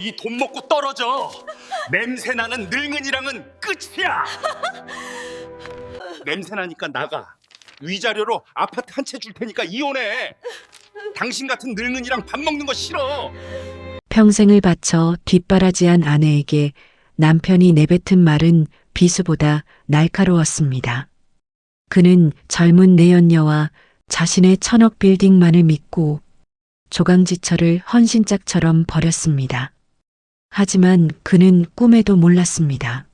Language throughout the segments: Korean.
이 돈 먹고 떨어져. 냄새나는 늙은이랑은 끝이야. 냄새나니까 나가. 위자료로 아파트 한 채 줄 테니까 이혼해. 당신 같은 늙은이랑 밥 먹는 거 싫어. 평생을 바쳐 뒷바라지한 아내에게 남편이 내뱉은 말은 비수보다 날카로웠습니다. 그는 젊은 내연녀와 자신의 천억 빌딩만을 믿고 조강지처를 헌신짝처럼 버렸습니다. 하지만 그는 꿈에도 몰랐습니다.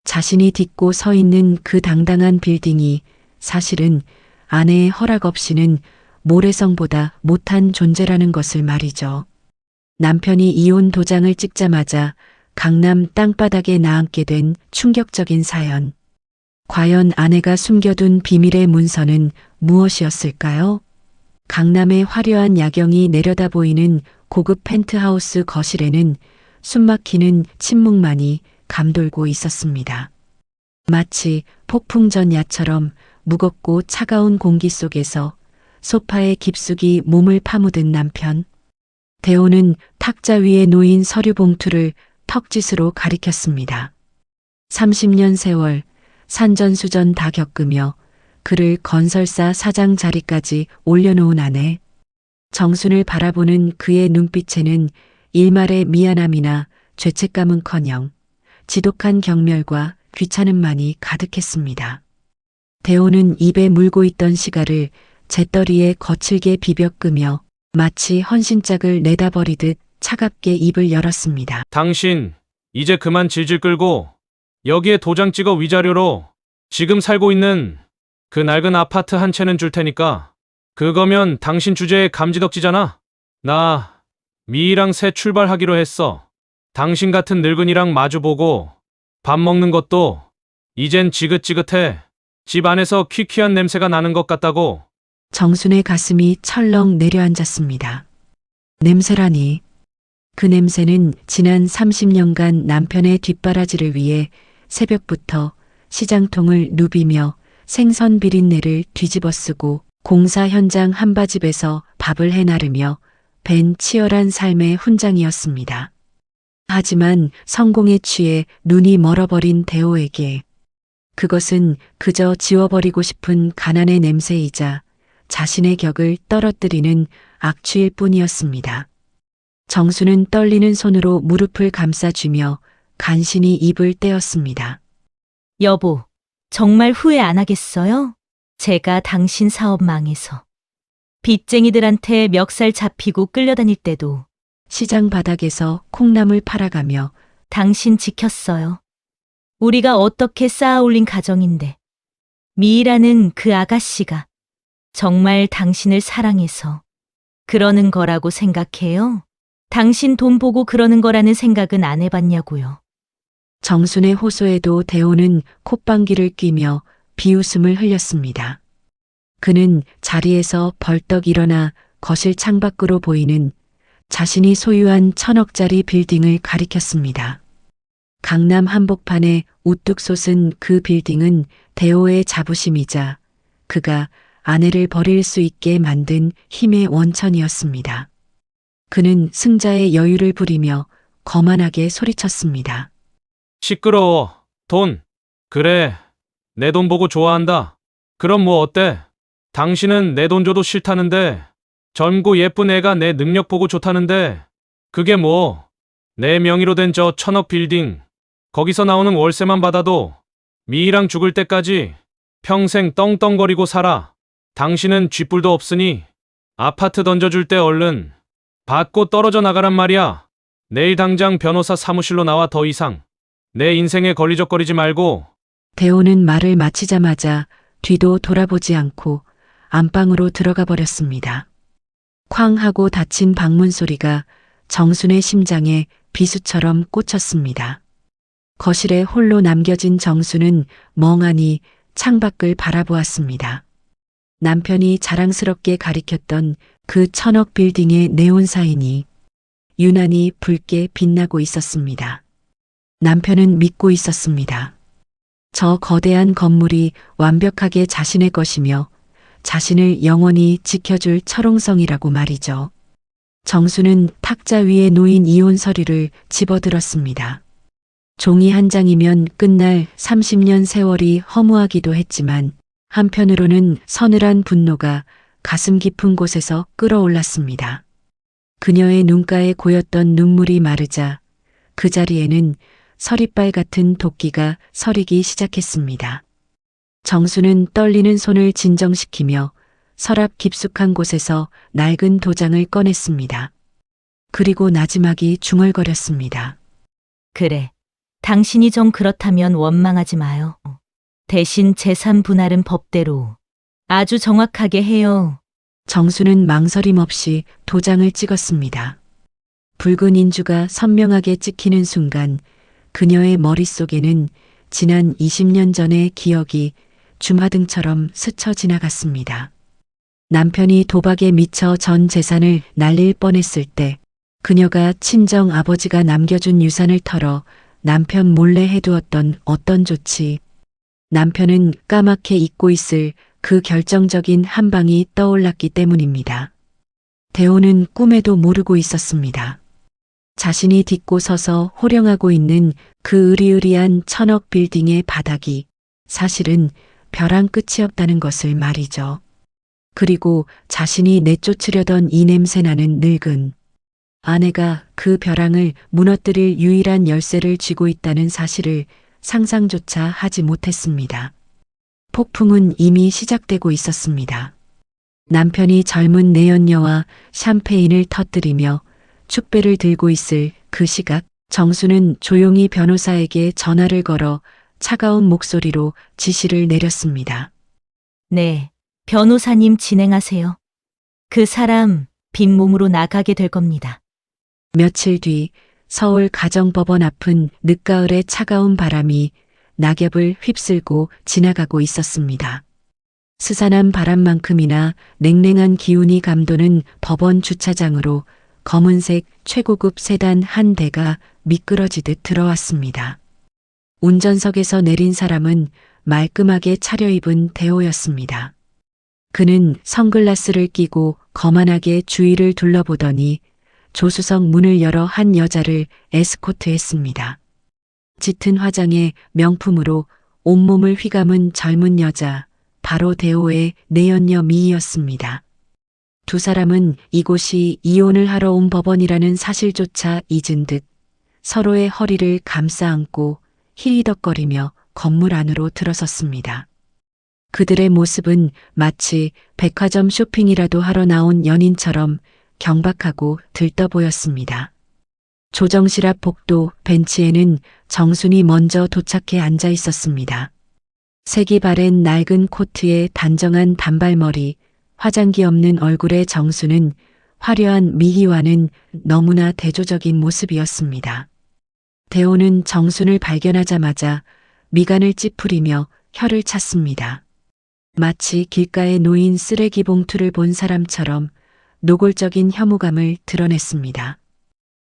자신이 딛고 서 있는 그 당당한 빌딩이 사실은 아내의 허락 없이는 모래성보다 못한 존재라는 것을 말이죠. 남편이 이혼 도장을 찍자마자 강남 땅바닥에 나앉게 된 충격적인 사연. 과연 아내가 숨겨둔 비밀의 문서는 무엇이었을까요? 강남의 화려한 야경이 내려다 보이는 고급 펜트하우스 거실에는 숨막히는 침묵만이 감돌고 있었습니다. 마치 폭풍 전 야처럼 무겁고 차가운 공기 속에서 소파에 깊숙이 몸을 파묻은 남편. 대호는 탁자 위에 놓인 서류 봉투를 턱짓으로 가리켰습니다. 30년 세월 산전수전 다 겪으며 그를 건설사 사장 자리까지 올려놓은 아내. 정순을 바라보는 그의 눈빛에는 일말의 미안함이나 죄책감은커녕 지독한 경멸과 귀찮음만이 가득했습니다. 대호는 입에 물고 있던 시가를 재떨이에 거칠게 비벼 끄며 마치 헌신짝을 내다버리듯 차갑게 입을 열었습니다. 당신, 이제 그만 질질 끌고 여기에 도장 찍어 위자료로 지금 살고 있는 그 낡은 아파트 한 채는 줄 테니까. 그거면 당신 주제에 감지덕지잖아. 나 미희랑 새 출발하기로 했어. 당신 같은 늙은이랑 마주보고 밥 먹는 것도 이젠 지긋지긋해. 집 안에서 퀴퀴한 냄새가 나는 것 같다고. 정순의 가슴이 철렁 내려앉았습니다. 냄새라니. 그 냄새는 지난 30년간 남편의 뒷바라지를 위해 새벽부터 시장통을 누비며 생선 비린내를 뒤집어 쓰고 공사 현장 한바집에서 밥을 해나르며 벤 치열한 삶의 훈장이었습니다. 하지만 성공에 취해 눈이 멀어버린 대호에게 그것은 그저 지워버리고 싶은 가난의 냄새이자 자신의 격을 떨어뜨리는 악취일 뿐이었습니다. 정수는 떨리는 손으로 무릎을 감싸주며 간신히 입을 떼었습니다. 여보, 정말 후회 안 하겠어요? 제가 당신 사업 망해서. 빚쟁이들한테 멱살 잡히고 끌려다닐 때도 시장 바닥에서 콩나물 팔아가며 당신 지켰어요. 우리가 어떻게 쌓아 올린 가정인데. 미희라는 그 아가씨가 정말 당신을 사랑해서 그러는 거라고 생각해요? 당신 돈 보고 그러는 거라는 생각은 안 해봤냐고요. 정순의 호소에도 대호는 콧방귀를 뀌며 비웃음을 흘렸습니다. 그는 자리에서 벌떡 일어나 거실 창밖으로 보이는 자신이 소유한 1000억짜리 빌딩을 가리켰습니다. 강남 한복판에 우뚝 솟은 그 빌딩은 대호의 자부심이자 그가 아내를 버릴 수 있게 만든 힘의 원천이었습니다. 그는 승자의 여유를 부리며 거만하게 소리쳤습니다. 시끄러워. 돈. 그래. 내 돈 보고 좋아한다. 그럼 뭐 어때? 당신은 내 돈 줘도 싫다는데, 젊고 예쁜 애가 내 능력 보고 좋다는데, 그게 뭐? 내 명의로 된 저 1000억 빌딩. 거기서 나오는 월세만 받아도 미희랑 죽을 때까지 평생 떵떵거리고 살아. 당신은 쥐뿔도 없으니 아파트 던져줄 때 얼른 받고 떨어져 나가란 말이야. 내일 당장 변호사 사무실로 나와. 더 이상 내 인생에 걸리적거리지 말고. 대호는 말을 마치자마자 뒤도 돌아보지 않고 안방으로 들어가 버렸습니다. 쾅 하고 닫힌 방문 소리가 정순의 심장에 비수처럼 꽂혔습니다. 거실에 홀로 남겨진 정순은 멍하니 창밖을 바라보았습니다. 남편이 자랑스럽게 가리켰던 그 1000억 빌딩의 네온 사인이 유난히 붉게 빛나고 있었습니다. 남편은 믿고 있었습니다. 저 거대한 건물이 완벽하게 자신의 것이며 자신을 영원히 지켜줄 철옹성이라고 말이죠. 정수는 탁자 위에 놓인 이혼 서류를 집어들었습니다. 종이 한 장이면 끝날 30년 세월이 허무하기도 했지만 한편으로는 서늘한 분노가 가슴 깊은 곳에서 끓어올랐습니다. 그녀의 눈가에 고였던 눈물이 마르자 그 자리에는 서리빨 같은 도끼가 서리기 시작했습니다. 정수는 떨리는 손을 진정시키며 서랍 깊숙한 곳에서 낡은 도장을 꺼냈습니다. 그리고 나지막이 중얼거렸습니다. 그래. 당신이 좀 그렇다면 원망하지 마요. 대신 재산 분할은 법대로 아주 정확하게 해요. 정수는 망설임 없이 도장을 찍었습니다. 붉은 인주가 선명하게 찍히는 순간 그녀의 머릿속에는 지난 20년 전의 기억이 주마등처럼 스쳐 지나갔습니다. 남편이 도박에 미쳐 전 재산을 날릴 뻔했을 때 그녀가 친정 아버지가 남겨준 유산을 털어 남편 몰래 해두었던 어떤 조치, 남편은 까맣게 잊고 있을 그 결정적인 한 방이 떠올랐기 때문입니다. 대호는 꿈에도 모르고 있었습니다. 자신이 딛고 서서 호령하고 있는 그 으리으리한 천억 빌딩의 바닥이 사실은 벼랑 끝이었다는 것을 말이죠. 그리고 자신이 내쫓으려던 이 냄새나는 늙은 아내가 그 벼랑을 무너뜨릴 유일한 열쇠를 쥐고 있다는 사실을 상상조차 하지 못했습니다. 폭풍은 이미 시작되고 있었습니다. 남편이 젊은 내연녀와 샴페인을 터뜨리며 축배를 들고 있을 그 시각, 정수는 조용히 변호사에게 전화를 걸어 차가운 목소리로 지시를 내렸습니다. 네. 변호사님 진행하세요. 그 사람 빈몸으로 나가게 될 겁니다. 며칠 뒤 서울 가정법원 앞은 늦가을의 차가운 바람이 낙엽을 휩쓸고 지나가고 있었습니다. 스산한 바람만큼이나 냉랭한 기운이 감도는 법원 주차장으로 검은색 최고급 세단 한 대가 미끄러지듯 들어왔습니다. 운전석에서 내린 사람은 말끔하게 차려입은 대호였습니다. 그는 선글라스를 끼고 거만하게 주위를 둘러보더니 조수석 문을 열어 한 여자를 에스코트했습니다. 짙은 화장에 명품으로 온몸을 휘감은 젊은 여자, 바로 대호의 내연녀 미희였습니다. 두 사람은 이곳이 이혼을 하러 온 법원이라는 사실조차 잊은 듯 서로의 허리를 감싸 안고 히히덕거리며 건물 안으로 들어섰습니다. 그들의 모습은 마치 백화점 쇼핑이라도 하러 나온 연인처럼 경박하고 들떠 보였습니다. 조정실 앞 복도 벤치에는 정순이 먼저 도착해 앉아 있었습니다. 색이 바랜 낡은 코트에 단정한 단발머리, 화장기 없는 얼굴의 정수는 화려한 미희와는 너무나 대조적인 모습이었습니다. 대호는 정순을 발견하자마자 미간을 찌푸리며 혀를 찼습니다. 마치 길가에 놓인 쓰레기 봉투를 본 사람처럼 노골적인 혐오감을 드러냈습니다.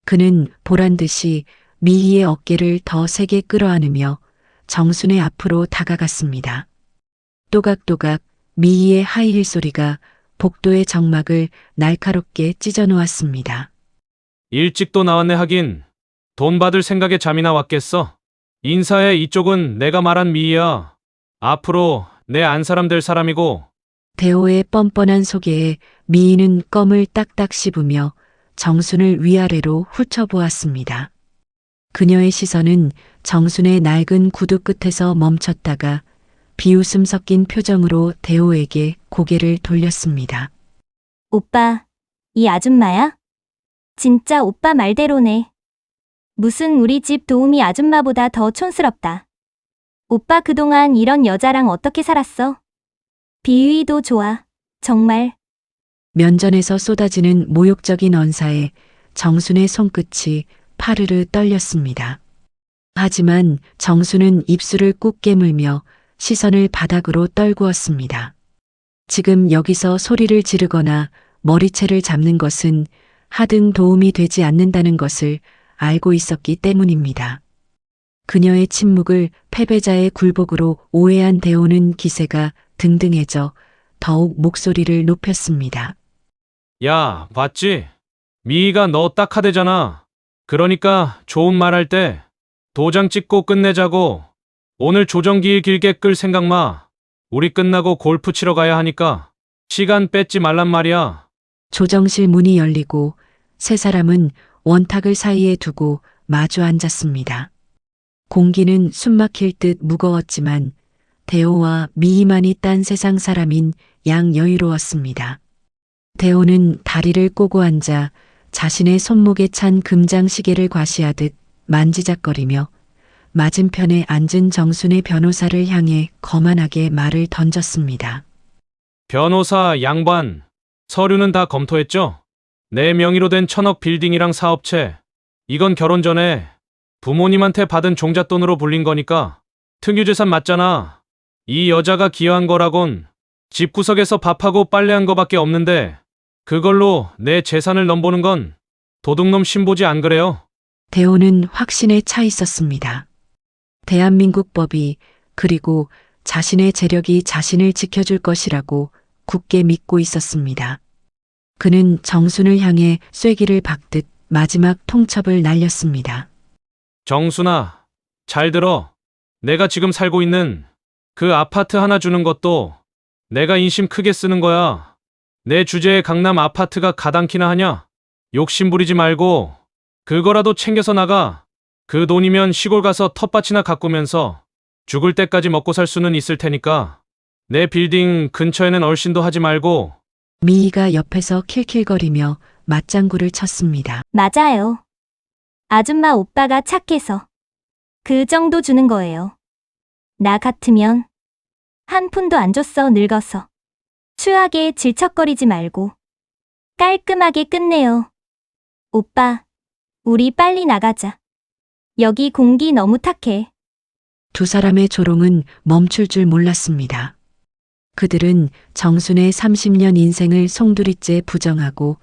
그는 보란듯이 미희의 어깨를 더 세게 끌어안으며 정순의 앞으로 다가갔습니다. 또각또각 미희의 하이힐 소리가 복도의 정막을 날카롭게 찢어놓았습니다. 일찍 또 나왔네 하긴. 돈 받을 생각에 잠이나 왔겠어. 인사해, 이쪽은 내가 말한 미희야. 앞으로 내 안사람 될 사람이고. 대호의 뻔뻔한 소개에 미희는 껌을 딱딱 씹으며 정순을 위아래로 훑어보았습니다. 그녀의 시선은 정순의 낡은 구두 끝에서 멈췄다가 비웃음 섞인 표정으로 대호에게 고개를 돌렸습니다. 오빠, 이 아줌마야? 진짜 오빠 말대로네. 무슨 우리 집 도우미 아줌마보다 더 촌스럽다. 오빠 그동안 이런 여자랑 어떻게 살았어? 비위도 좋아. 정말. 면전에서 쏟아지는 모욕적인 언사에 정순의 손끝이 파르르 떨렸습니다. 하지만 정순은 입술을 꾹 깨물며 시선을 바닥으로 떨구었습니다. 지금 여기서 소리를 지르거나 머리채를 잡는 것은 하등 도움이 되지 않는다는 것을 알고 있었기 때문입니다. 그녀의 침묵을 패배자의 굴복으로 오해한 대호는 기세가 등등해져 더욱 목소리를 높였습니다. 야, 봤지? 미희가 너 딱하대잖아. 그러니까 좋은 말 할 때 도장 찍고 끝내자고. 오늘 조정기일 길게 끌 생각 마. 우리 끝나고 골프 치러 가야 하니까 시간 뺏지 말란 말이야. 조정실 문이 열리고 세 사람은 원탁을 사이에 두고 마주 앉았습니다. 공기는 숨막힐 듯 무거웠지만 대호와 미희만이 딴 세상 사람인 양 여유로웠습니다. 대호는 다리를 꼬고 앉아 자신의 손목에 찬 금장시계를 과시하듯 만지작거리며 맞은편에 앉은 정순의 변호사를 향해 거만하게 말을 던졌습니다. 변호사 양반, 서류는 다 검토했죠? 내 명의로 된 1,000억 빌딩이랑 사업체. 이건 결혼 전에 부모님한테 받은 종잣돈으로 불린 거니까 특유재산 맞잖아. 이 여자가 기여한 거라곤 집구석에서 밥하고 빨래한 거밖에 없는데 그걸로 내 재산을 넘보는 건 도둑놈 신보지 안 그래요? 대호는 확신에 차 있었습니다. 대한민국 법이 그리고 자신의 재력이 자신을 지켜줄 것이라고 굳게 믿고 있었습니다. 그는 정순을 향해 쐐기를 박듯 마지막 통첩을 날렸습니다. 정순아, 잘 들어. 내가 지금 살고 있는 그 아파트 하나 주는 것도 내가 인심 크게 쓰는 거야. 내 주제에 강남 아파트가 가당키나 하냐? 욕심 부리지 말고 그거라도 챙겨서 나가. 그 돈이면 시골 가서 텃밭이나 가꾸면서 죽을 때까지 먹고 살 수는 있을 테니까 내 빌딩 근처에는 얼씬도 하지 말고. 미희가 옆에서 킬킬거리며 맞장구를 쳤습니다. 맞아요. 아줌마 오빠가 착해서 그 정도 주는 거예요. 나 같으면 한 푼도 안 줬어 늙어서. 추하게 질척거리지 말고 깔끔하게 끝내요. 오빠, 우리 빨리 나가자. 여기 공기 너무 탁해. 두 사람의 조롱은 멈출 줄 몰랐습니다. 그들은 정순의 30년 인생을 송두리째 부정하고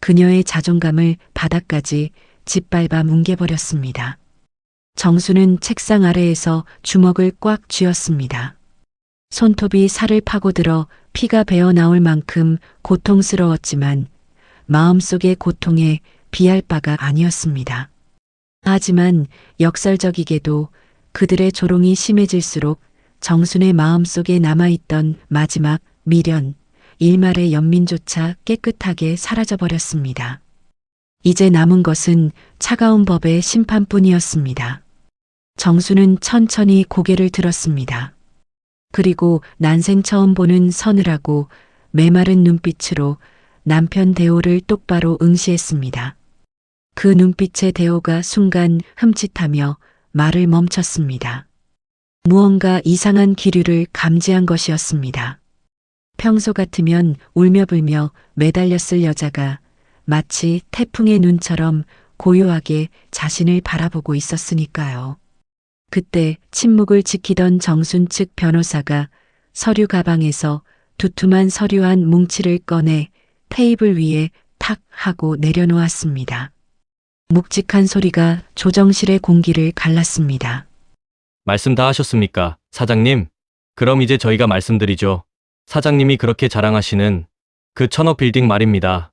그녀의 자존감을 바닥까지 짓밟아 뭉개버렸습니다. 정순은 책상 아래에서 주먹을 꽉 쥐었습니다. 손톱이 살을 파고들어 피가 배어 나올 만큼 고통스러웠지만 마음속의 고통에 비할 바가 아니었습니다. 하지만 역설적이게도 그들의 조롱이 심해질수록 정순의 마음속에 남아있던 마지막 미련, 일말의 연민조차 깨끗하게 사라져버렸습니다. 이제 남은 것은 차가운 법의 심판뿐이었습니다. 정순은 천천히 고개를 들었습니다. 그리고 난생 처음 보는 서늘하고 메마른 눈빛으로 남편 대호를 똑바로 응시했습니다. 그 눈빛의 대호가 순간 흠칫하며 말을 멈췄습니다. 무언가 이상한 기류를 감지한 것이었습니다. 평소 같으면 울며불며 매달렸을 여자가 마치 태풍의 눈처럼 고요하게 자신을 바라보고 있었으니까요. 그때 침묵을 지키던 정순 측 변호사가 서류 가방에서 두툼한 서류 한 뭉치를 꺼내 테이블 위에 탁 하고 내려놓았습니다. 묵직한 소리가 조정실의 공기를 갈랐습니다. 말씀 다 하셨습니까, 사장님? 그럼 이제 저희가 말씀드리죠. 사장님이 그렇게 자랑하시는 그 1,000억 빌딩 말입니다.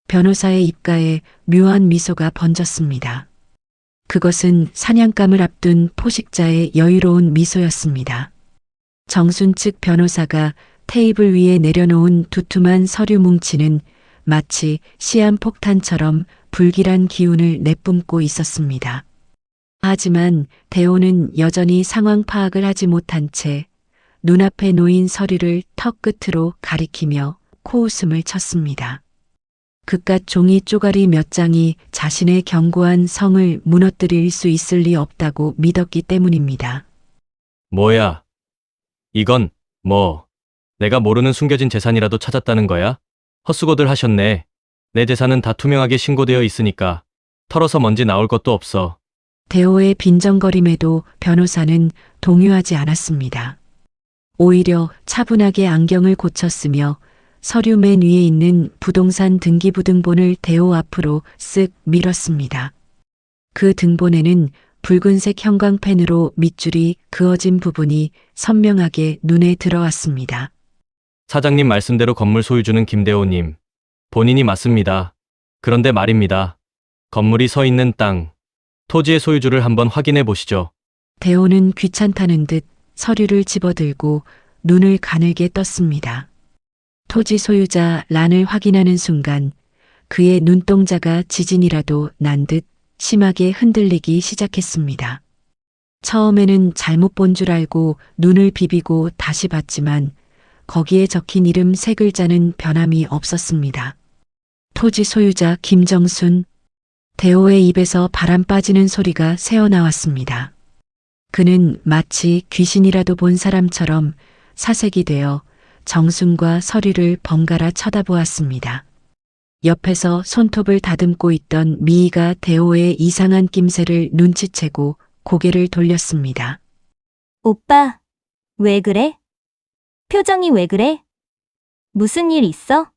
변호사의 입가에 묘한 미소가 번졌습니다. 그것은 사냥감을 앞둔 포식자의 여유로운 미소였습니다. 정순 측 변호사가 테이블 위에 내려놓은 두툼한 서류 뭉치는 마치 시한폭탄처럼 불길한 기운을 내뿜고 있었습니다. 하지만 대호는 여전히 상황 파악을 하지 못한 채 눈앞에 놓인 서류를 턱 끝으로 가리키며 코웃음을 쳤습니다. 그깟 종이 쪼가리 몇 장이 자신의 견고한 성을 무너뜨릴 수 있을 리 없다고 믿었기 때문입니다. 뭐야? 이건 내가 모르는 숨겨진 재산이라도 찾았다는 거야? 헛수고들 하셨네. 내 재산은 다 투명하게 신고되어 있으니까 털어서 먼지 나올 것도 없어. 대호의 빈정거림에도 변호사는 동요하지 않았습니다. 오히려 차분하게 안경을 고쳤으며 서류 맨 위에 있는 부동산 등기부등본을 대호 앞으로 쓱 밀었습니다. 그 등본에는 붉은색 형광펜으로 밑줄이 그어진 부분이 선명하게 눈에 들어왔습니다. 사장님 말씀대로 건물 소유주는 김대호님. 본인이 맞습니다. 그런데 말입니다. 건물이 서 있는 땅, 토지의 소유주를 한번 확인해 보시죠. 대호는 귀찮다는 듯 서류를 집어들고 눈을 가늘게 떴습니다. 토지 소유자 란을 확인하는 순간 그의 눈동자가 지진이라도 난 듯 심하게 흔들리기 시작했습니다. 처음에는 잘못 본 줄 알고 눈을 비비고 다시 봤지만 거기에 적힌 이름 세 글자는 변함이 없었습니다. 토지 소유자 김정순. 대호의 입에서 바람 빠지는 소리가 새어나왔습니다. 그는 마치 귀신이라도 본 사람처럼 사색이 되어 정순과 서류를 번갈아 쳐다보았습니다. 옆에서 손톱을 다듬고 있던 미희가 대호의 이상한 낌새를 눈치채고 고개를 돌렸습니다. 오빠, 왜 그래? 표정이 왜 그래? 무슨 일 있어?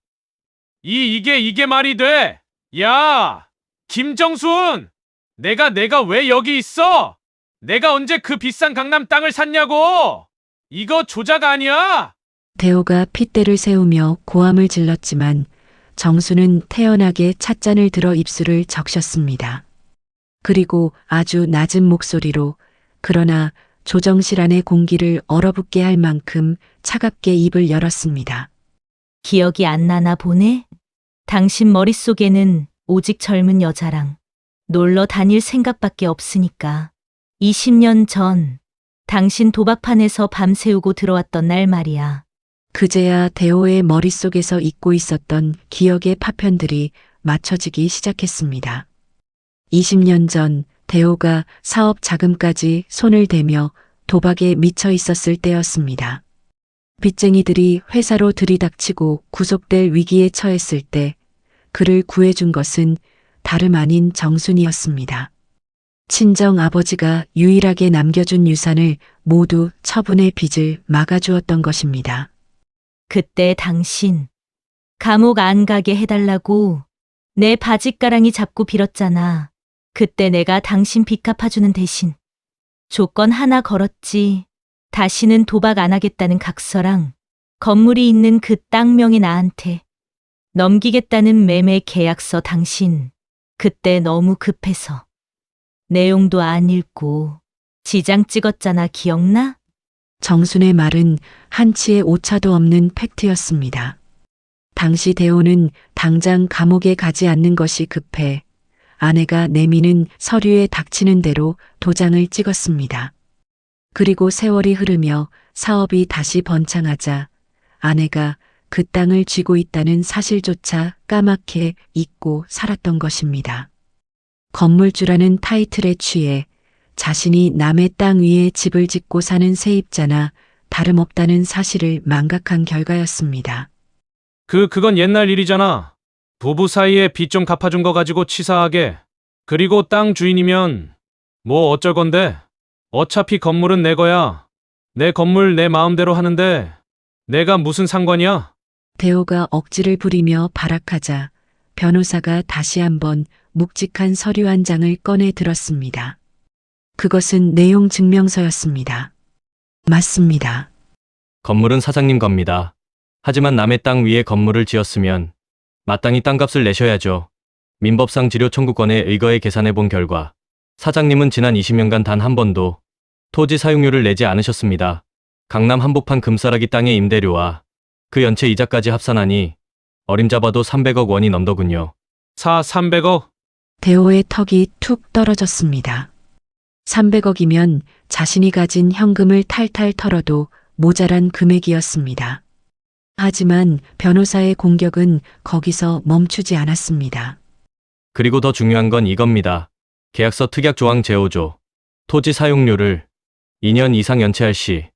이게 말이 돼? 야, 김정순! 내가 왜 여기 있어? 내가 언제 그 비싼 강남 땅을 샀냐고! 이거 조작 아니야? 대호가 핏대를 세우며 고함을 질렀지만 정수는 태연하게 찻잔을 들어 입술을 적셨습니다. 그리고 아주 낮은 목소리로 그러나 조정실 안의 공기를 얼어붙게 할 만큼 차갑게 입을 열었습니다. 기억이 안 나나 보네? 당신 머릿속에는 오직 젊은 여자랑 놀러 다닐 생각밖에 없으니까. 20년 전 당신 도박판에서 밤새우고 들어왔던 날 말이야. 그제야 대호의 머릿속에서 잊고 있었던 기억의 파편들이 맞춰지기 시작했습니다. 20년 전 대호가 사업 자금까지 손을 대며 도박에 미쳐 있었을 때였습니다. 빚쟁이들이 회사로 들이닥치고 구속될 위기에 처했을 때 그를 구해준 것은 다름 아닌 정순이었습니다. 친정 아버지가 유일하게 남겨준 유산을 모두 처분의 빚을 막아주었던 것입니다. 그때 당신 감옥 안 가게 해달라고 내 바짓가랑이 잡고 빌었잖아. 그때 내가 당신 빚 갚아주는 대신 조건 하나 걸었지. 다시는 도박 안 하겠다는 각서랑 건물이 있는 그 땅 명의 나한테 넘기겠다는 매매 계약서. 당신 그때 너무 급해서 내용도 안 읽고 지장 찍었잖아. 기억나? 정순의 말은 한치의 오차도 없는 팩트였습니다. 당시 대호는 당장 감옥에 가지 않는 것이 급해 아내가 내미는 서류에 닥치는 대로 도장을 찍었습니다. 그리고 세월이 흐르며 사업이 다시 번창하자 아내가 그 땅을 쥐고 있다는 사실조차 까맣게 잊고 살았던 것입니다. 건물주라는 타이틀에 취해 자신이 남의 땅 위에 집을 짓고 사는 세입자나 다름없다는 사실을 망각한 결과였습니다. 그건 옛날 일이잖아. 부부 사이에 빚 좀 갚아준 거 가지고 치사하게. 그리고 땅 주인이면 뭐 어쩔 건데? 어차피 건물은 내 거야. 내 건물 내 마음대로 하는데 내가 무슨 상관이야? 대호가 억지를 부리며 발악하자 변호사가 다시 한번 묵직한 서류 한 장을 꺼내 들었습니다. 그것은 내용 증명서였습니다. 맞습니다. 건물은 사장님 겁니다. 하지만 남의 땅 위에 건물을 지었으면 마땅히 땅값을 내셔야죠. 민법상 지료 청구권에 의거해 계산해 본 결과 사장님은 지난 20년간 단 한 번도 토지 사용료를 내지 않으셨습니다. 강남 한복판 금싸라기 땅의 임대료와 그 연체 이자까지 합산하니 어림잡아도 300억 원이 넘더군요. 300억? 대호의 턱이 툭 떨어졌습니다. 300억이면 자신이 가진 현금을 탈탈 털어도 모자란 금액이었습니다. 하지만 변호사의 공격은 거기서 멈추지 않았습니다. 그리고 더 중요한 건 이겁니다. 계약서 특약 조항 제5조. 토지 사용료를 2년 이상 연체할 시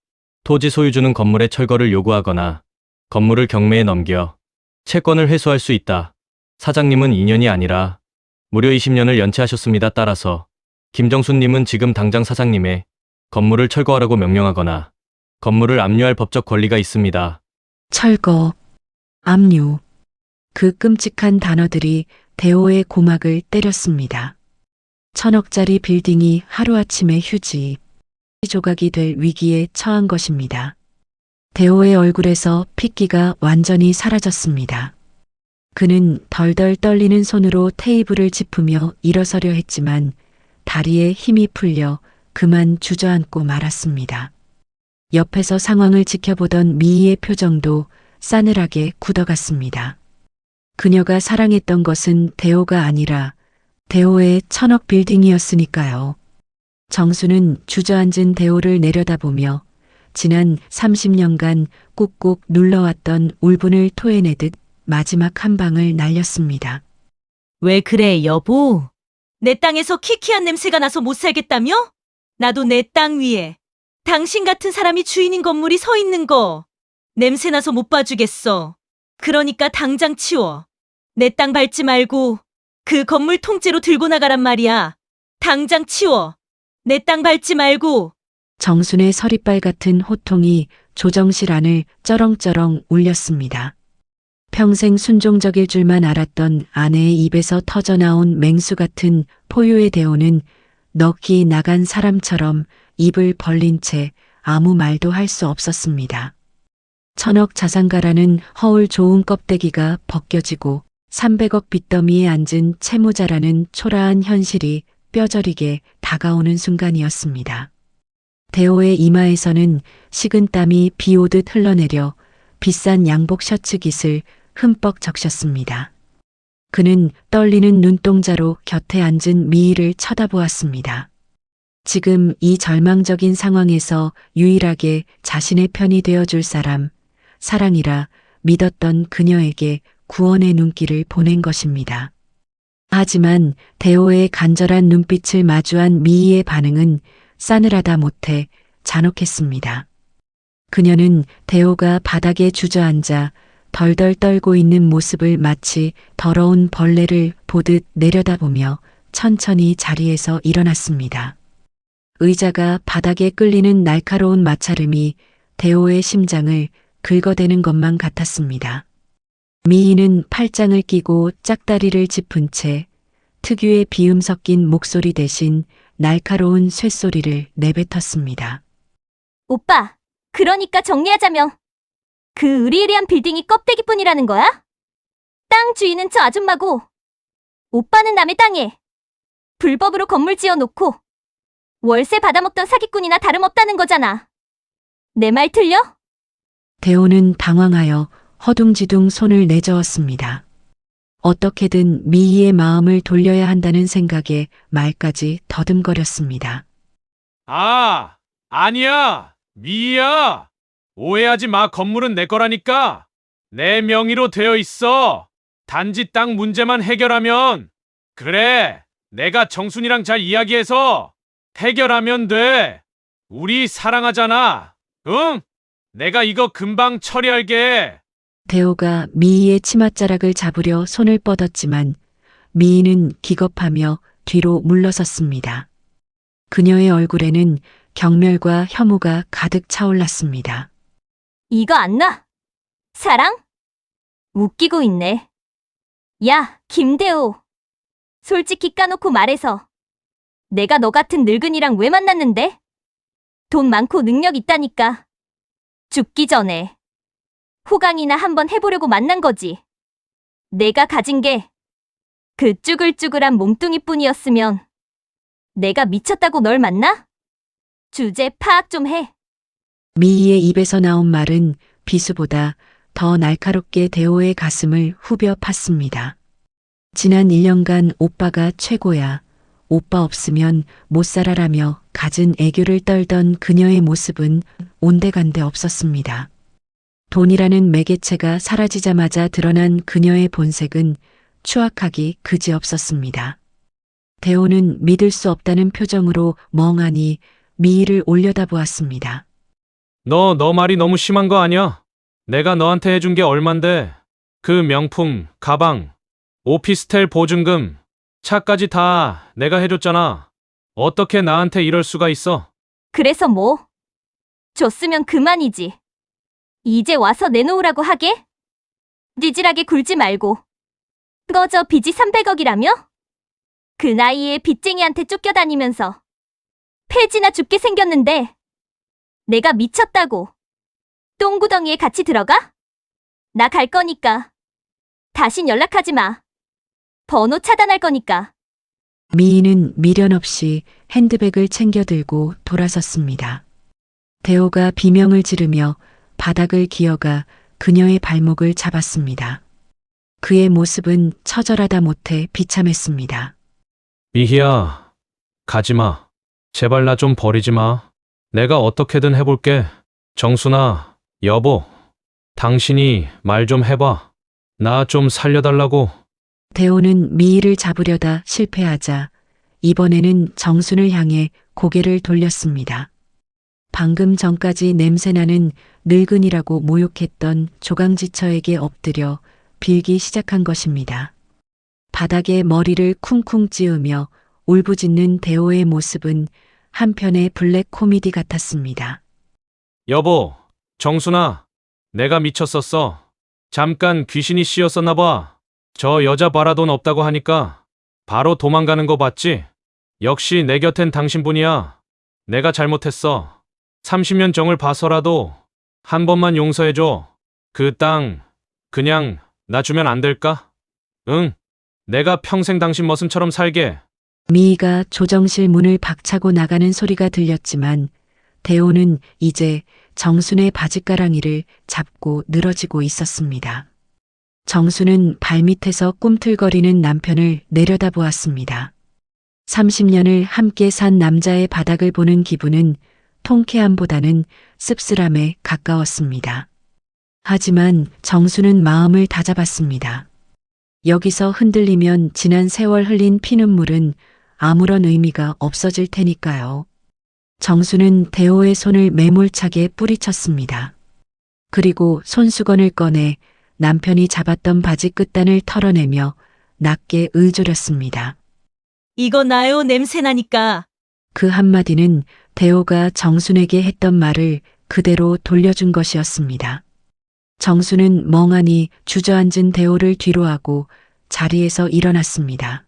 토지 소유주는 건물의 철거를 요구하거나 건물을 경매에 넘겨 채권을 회수할 수 있다. 사장님은 2년이 아니라 무려 20년을 연체하셨습니다. 따라서 김정순님은 지금 당장 사장님의 건물을 철거하라고 명령하거나 건물을 압류할 법적 권리가 있습니다. 철거, 압류. 그 끔찍한 단어들이 대호의 고막을 때렸습니다. 1000억짜리 빌딩이 하루아침에 휴지 조각이 될 위기에 처한 것입니다. 대호의 얼굴에서 핏기가 완전히 사라졌습니다. 그는 덜덜 떨리는 손으로 테이블을 짚으며 일어서려 했지만 다리에 힘이 풀려 그만 주저앉고 말았습니다. 옆에서 상황을 지켜보던 미희의 표정도 싸늘하게 굳어갔습니다. 그녀가 사랑했던 것은 대호가 아니라 대호의 천억 빌딩이었으니까요. 정수는 주저앉은 대호를 내려다보며 지난 30년간 꾹꾹 눌러왔던 울분을 토해내듯 마지막 한 방을 날렸습니다. 왜 그래, 여보? 내 땅에서 키키한 냄새가 나서 못 살겠다며? 나도 내 땅 위에 당신 같은 사람이 주인인 건물이 서 있는 거 냄새 나서 못 봐주겠어. 그러니까 당장 치워. 내 땅 밟지 말고 그 건물 통째로 들고 나가란 말이야. 당장 치워. 내 땅 밟지 말고. 정순의 서리빨 같은 호통이 조정실 안을 쩌렁쩌렁 울렸습니다. 평생 순종적일 줄만 알았던 아내의 입에서 터져나온 맹수 같은 포효의 대호는 넋이 나간 사람처럼 입을 벌린 채 아무 말도 할 수 없었습니다. 천억 자산가라는 허울 좋은 껍데기가 벗겨지고 300억 빚더미에 앉은 채무자라는 초라한 현실이 뼈저리게 다가오는 순간이었습니다. 대호의 이마에서는 식은땀이 비 오듯 흘러내려 비싼 양복 셔츠 깃을 흠뻑 적셨습니다. 그는 떨리는 눈동자로 곁에 앉은 미희를 쳐다보았습니다. 지금 이 절망적인 상황에서 유일하게 자신의 편이 되어줄 사람, 사랑이라 믿었던 그녀에게 구원의 눈길을 보낸 것입니다. 하지만 대호의 간절한 눈빛을 마주한 미희의 반응은 싸늘하다 못해 잔혹했습니다. 그녀는 대호가 바닥에 주저앉아 덜덜 떨고 있는 모습을 마치 더러운 벌레를 보듯 내려다보며 천천히 자리에서 일어났습니다. 의자가 바닥에 끌리는 날카로운 마찰음이 대호의 심장을 긁어대는 것만 같았습니다. 미희는 팔짱을 끼고 짝다리를 짚은 채 특유의 비음 섞인 목소리 대신 날카로운 쇳소리를 내뱉었습니다. 오빠, 그러니까 정리하자면 그 으리으리한 빌딩이 껍데기뿐이라는 거야? 땅 주인은 저 아줌마고 오빠는 남의 땅에 불법으로 건물 지어놓고 월세 받아먹던 사기꾼이나 다름없다는 거잖아. 내 말 틀려? 대호는 당황하여 허둥지둥 손을 내저었습니다. 어떻게든 미희의 마음을 돌려야 한다는 생각에 말까지 더듬거렸습니다. 아, 아니야. 미희야. 오해하지 마. 건물은 내 거라니까. 내 명의로 되어 있어. 단지 땅 문제만 해결하면. 그래. 내가 정순이랑 잘 이야기해서 해결하면 돼. 우리 사랑하잖아. 응? 내가 이거 금방 처리할게. 대호가 미희의 치맛자락을 잡으려 손을 뻗었지만 미희는 기겁하며 뒤로 물러섰습니다. 그녀의 얼굴에는 경멸과 혐오가 가득 차올랐습니다. 이거 안 놔? 사랑? 웃기고 있네. 야, 김대호. 솔직히 까놓고 말해서 내가 너 같은 늙은이랑 왜 만났는데? 돈 많고 능력 있다니까. 죽기 전에 호강이나 한번 해보려고 만난 거지. 내가 가진 게 그 쭈글쭈글한 몸뚱이뿐이었으면 내가 미쳤다고 널 만나? 주제 파악 좀 해. 미희의 입에서 나온 말은 비수보다 더 날카롭게 대호의 가슴을 후벼 팠습니다. 지난 1년간 오빠가 최고야. 오빠 없으면 못 살아라며 갖은 애교를 떨던 그녀의 모습은 온데간데 없었습니다. 돈이라는 매개체가 사라지자마자 드러난 그녀의 본색은 추악하기 그지없었습니다. 대호는 믿을 수 없다는 표정으로 멍하니 미희를 올려다보았습니다. 너 말이 너무 심한 거 아니야? 내가 너한테 해준 게 얼만데. 그 명품, 가방, 오피스텔 보증금, 차까지 다 내가 해줬잖아. 어떻게 나한테 이럴 수가 있어? 그래서 뭐? 줬으면 그만이지. 이제 와서 내놓으라고 하게? 찌질하게 굴지 말고. 꺼져. 빚이 300억이라며? 그 나이에 빚쟁이한테 쫓겨다니면서 폐지나 죽게 생겼는데 내가 미쳤다고 똥구덩이에 같이 들어가? 나 갈 거니까 다신 연락하지 마. 번호 차단할 거니까. 미희는 미련 없이 핸드백을 챙겨 들고 돌아섰습니다. 대호가 비명을 지르며 바닥을 기어가 그녀의 발목을 잡았습니다. 그의 모습은 처절하다 못해 비참했습니다. 미희야, 가지마. 제발 나 좀 버리지 마. 내가 어떻게든 해볼게. 정순아, 여보, 당신이 말 좀 해봐. 나 좀 살려달라고. 대호는 미희를 잡으려다 실패하자 이번에는 정순을 향해 고개를 돌렸습니다. 방금 전까지 냄새나는 늙은이라고 모욕했던 조강지처에게 엎드려 빌기 시작한 것입니다. 바닥에 머리를 쿵쿵 찌우며 울부짖는 대호의 모습은 한편의 블랙 코미디 같았습니다. 여보, 정순아, 내가 미쳤었어. 잠깐 귀신이 씌었었나 봐. 저 여자 봐라 돈 없다고 하니까 바로 도망가는 거 봤지? 역시 내 곁엔 당신뿐이야. 내가 잘못했어. 30년 정을 봐서라도 한 번만 용서해줘. 그 땅 그냥 나 주면 안 될까? 응, 내가 평생 당신 머슴처럼 살게. 미희가 조정실 문을 박차고 나가는 소리가 들렸지만 대호는 이제 정순의 바짓가랑이를 잡고 늘어지고 있었습니다. 정순은 발밑에서 꿈틀거리는 남편을 내려다보았습니다. 30년을 함께 산 남자의 바닥을 보는 기분은 통쾌함보다는 씁쓸함에 가까웠습니다. 하지만 정순은 마음을 다잡았습니다. 여기서 흔들리면 지난 세월 흘린 피눈물은 아무런 의미가 없어질 테니까요. 정순은 대호의 손을 매몰차게 뿌리쳤습니다. 그리고 손수건을 꺼내 남편이 잡았던 바지 끝단을 털어내며 낮게 의조렸습니다. 이거 나요, 냄새나니까. 그 한마디는 대호가 정순에게 했던 말을 그대로 돌려준 것이었습니다. 정순은 멍하니 주저앉은 대호를 뒤로하고 자리에서 일어났습니다.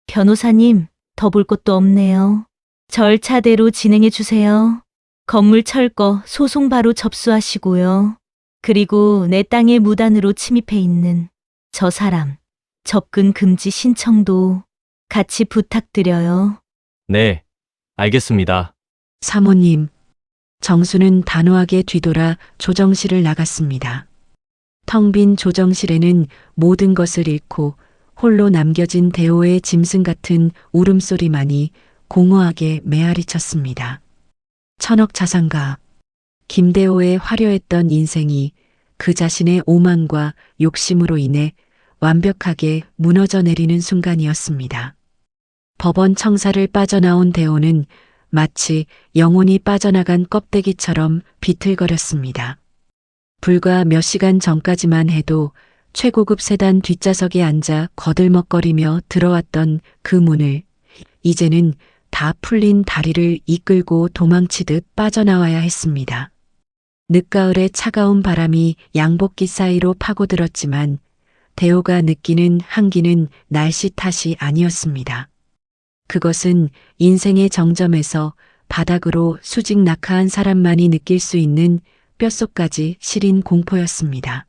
변호사님, 더 볼 것도 없네요. 절차대로 진행해 주세요. 건물 철거 소송 바로 접수하시고요. 그리고 내 땅에 무단으로 침입해 있는 저 사람 접근 금지 신청도 같이 부탁드려요. 네, 알겠습니다. 사모님, 정수는 단호하게 뒤돌아 조정실을 나갔습니다. 텅 빈 조정실에는 모든 것을 잃고 홀로 남겨진 대호의 짐승 같은 울음소리만이 공허하게 메아리 쳤습니다. 천억 자산가 김대호의 화려했던 인생이 그 자신의 오만과 욕심으로 인해 완벽하게 무너져 내리는 순간이었습니다. 법원 청사를 빠져나온 대호는 마치 영혼이 빠져나간 껍데기처럼 비틀거렸습니다. 불과 몇 시간 전까지만 해도 최고급 세단 뒷좌석에 앉아 거들먹거리며 들어왔던 그 문을 이제는 다 풀린 다리를 이끌고 도망치듯 빠져나와야 했습니다. 늦가을의 차가운 바람이 양복기 사이로 파고들었지만 대호가 느끼는 한기는 날씨 탓이 아니었습니다. 그것은 인생의 정점에서 바닥으로 수직 낙하한 사람만이 느낄 수 있는 뼛속까지 시린 공포였습니다.